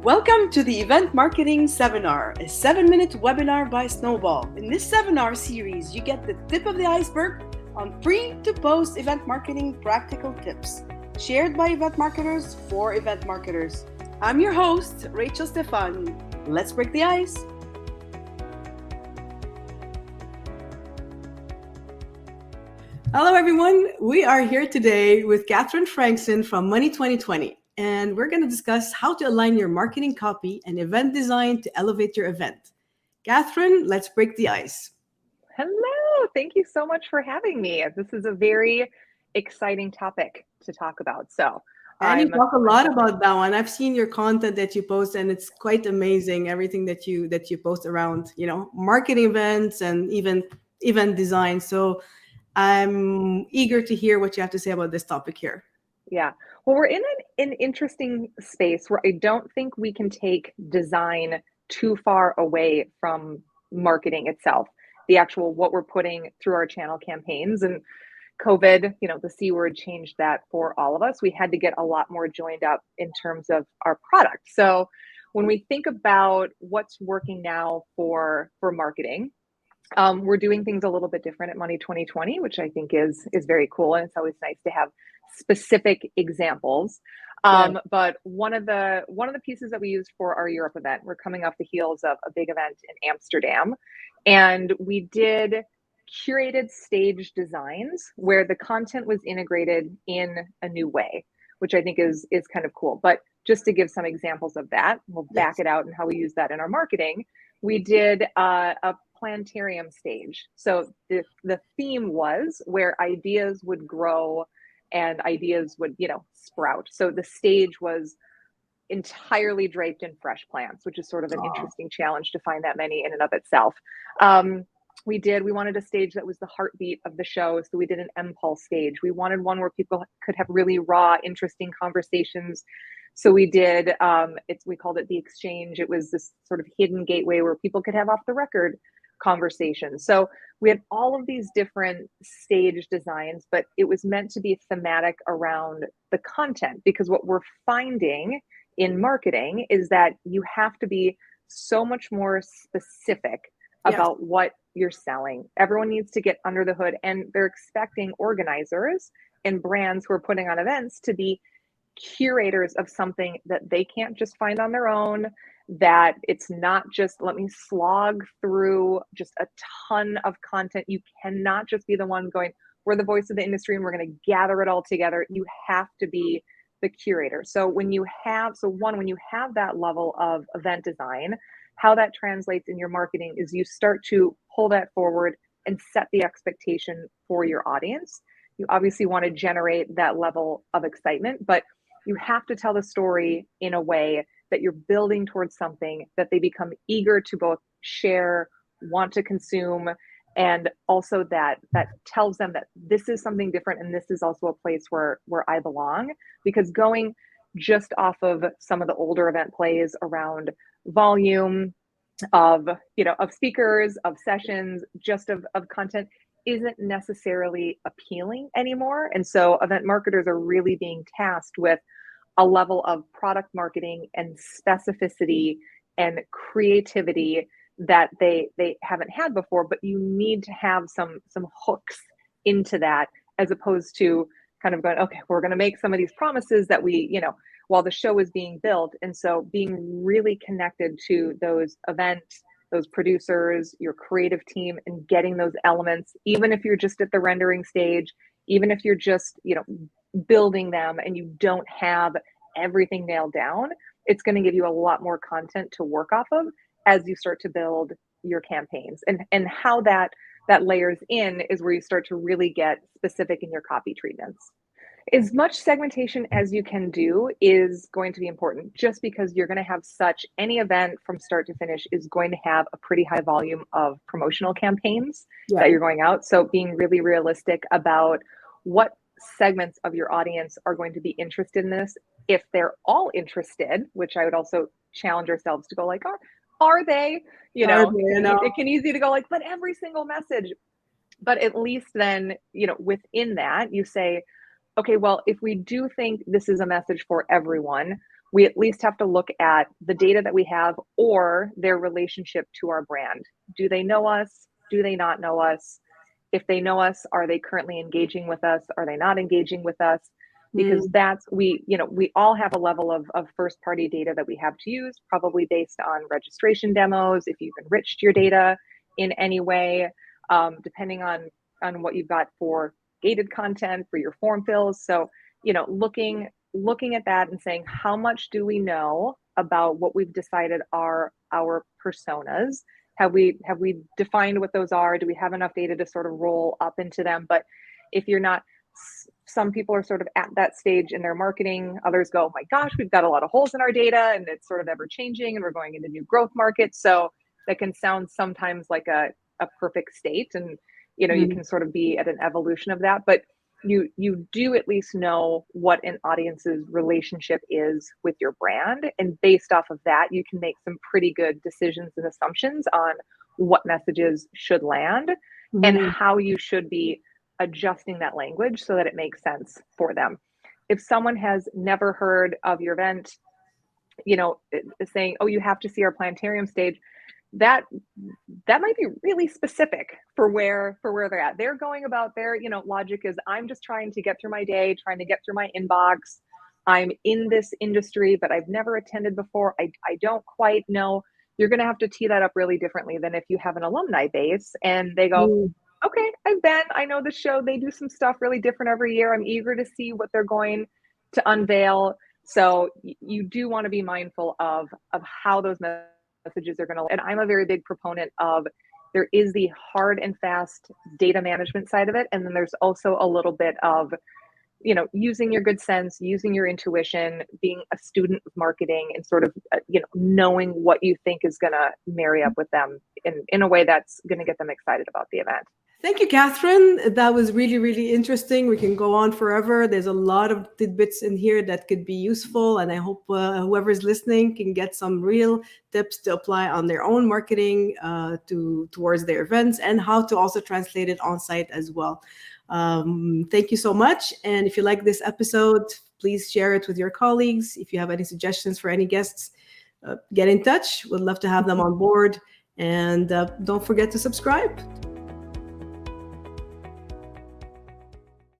Welcome to the Event Marketing Sevinar, a 7-minute webinar by Snowball. In this seminar series, you get the tip of the iceberg on pre-to-post event marketing practical tips, shared by event marketers for event marketers. I'm your host, Rachel Stefani. Let's break the ice. Hello, everyone. We are here today with Kathryn Frankson from Money 2020. And we're going to discuss how to align your marketing copy and event design to elevate your event. Kathryn, let's break the ice. Hello, thank you so much for having me. This is a very exciting topic to talk about. And you talk a lot about that one. I've seen your content that you post, and it's quite amazing. Everything that you post around, marketing events and even event design. So I'm eager to hear what you have to say about this topic here. Yeah, well, we're in an interesting space where I don't think we can take design too far away from marketing itself, the actual what we're putting through our channel campaigns. And COVID, the C word changed that for all of us. We had to get a lot more joined up in terms of our product. So when we think about what's working now for marketing, we're doing things a little bit different at Money 2020, which I think is very cool. And it's always nice to have specific examples. But one of the pieces that we used for our Europe event, we're coming off the heels of a big event in Amsterdam, and we did curated stage designs where the content was integrated in a new way, which I think is kind of cool. But just to give some examples of that, we'll back it out and how we use that in our marketing. We did a planetarium stage. So the theme was where ideas would grow and ideas would, sprout. So the stage was entirely draped in fresh plants, which is sort of an interesting challenge to find that many in and of itself. We wanted a stage that was the heartbeat of the show. So we did an impulse stage. We wanted one where people could have really raw, interesting conversations. So we did, we called it the exchange. It was this sort of hidden gateway where people could have off the record conversations. So we had all of these different stage designs, but it was meant to be thematic around the content, because what we're finding in marketing is that you have to be so much more specific about what you're selling. Everyone needs to get under the hood, and they're expecting organizers and brands who are putting on events to be curators of something that they can't just find on their own, that it's not just let me slog through just a ton of content. You cannot just be the one going, we're the voice of the industry and we're going to gather it all together. You have to be the curator. So when you have that level of event design, how that translates in your marketing is you start to pull that forward and set the expectation for your audience. You obviously want to generate that level of excitement, but you have to tell the story in a way that you're building towards something that they become eager to both share, want to consume, and also that tells them that this is something different and this is also a place where I belong. Because going just off of some of the older event plays around volume of speakers, of sessions, just of content isn't necessarily appealing anymore. And so event marketers are really being tasked with a level of product marketing and specificity and creativity that they haven't had before, but you need to have some hooks into that, as opposed to kind of going, okay, we're going to make some of these promises that we, while the show is being built. And so being really connected to those events, those producers, your creative team, and getting those elements, even if you're just at the rendering stage, even if you're just, building them and you don't have everything nailed down, it's going to give you a lot more content to work off of as you start to build your campaigns. And how that layers in is where you start to really get specific in your copy treatments. As much segmentation as you can do is going to be important, just because you're going to have any event from start to finish is going to have a pretty high volume of promotional campaigns that you're going out. So being really realistic about what segments of your audience are going to be interested in this. If they're all interested, which I would also challenge ourselves to go like, are they? It can easy to go like, but every single message. But at least then, within that, you say, okay, well, if we do think this is a message for everyone, we at least have to look at the data that we have or their relationship to our brand. Do they know us? Do they not know us? If they know us, are they currently engaging with us? Are they not engaging with us? Because that's, we all have a level of first party data that we have to use, probably based on registration demos, if you've enriched your data in any way, depending on what you've got for gated content for your form fills. So, looking at that and saying, how much do we know about what we've decided are our personas? Have we defined what those are? Do we have enough data to sort of roll up into them? But if you're not, some people are sort of at that stage in their marketing. Others go, oh my gosh, we've got a lot of holes in our data and it's sort of ever changing and we're going into new growth markets. So that can sound sometimes like a perfect state. And, you can sort of be at an evolution of that. But you do at least know what an audience's relationship is with your brand. And based off of that, you can make some pretty good decisions and assumptions on what messages should land and how you should be adjusting that language so that it makes sense for them. If someone has never heard of your event, saying, oh, you have to see our planetarium stage, that might be really specific for where they're at. They're going about their, logic is, I'm just trying to get through my day, trying to get through my inbox. I'm in this industry, but I've never attended before. I don't quite know. You're going to have to tee that up really differently than if you have an alumni base and they go, okay, I know the show. They do some stuff really different every year. I'm eager to see what they're going to unveil. So you do want to be mindful of how those messages are going to, and I'm a very big proponent of, there is the hard and fast data management side of it. And then there's also a little bit of, using your good sense, using your intuition, being a student of marketing and sort of, knowing what you think is going to marry up with them in a way that's going to get them excited about the event. Thank you, Kathryn. That was really, really interesting. We can go on forever. There's a lot of tidbits in here that could be useful. And I hope whoever's listening can get some real tips to apply on their own marketing towards their events and how to also translate it on site as well. Thank you so much. And if you like this episode, please share it with your colleagues. If you have any suggestions for any guests, get in touch. We'd love to have them on board. And don't forget to subscribe.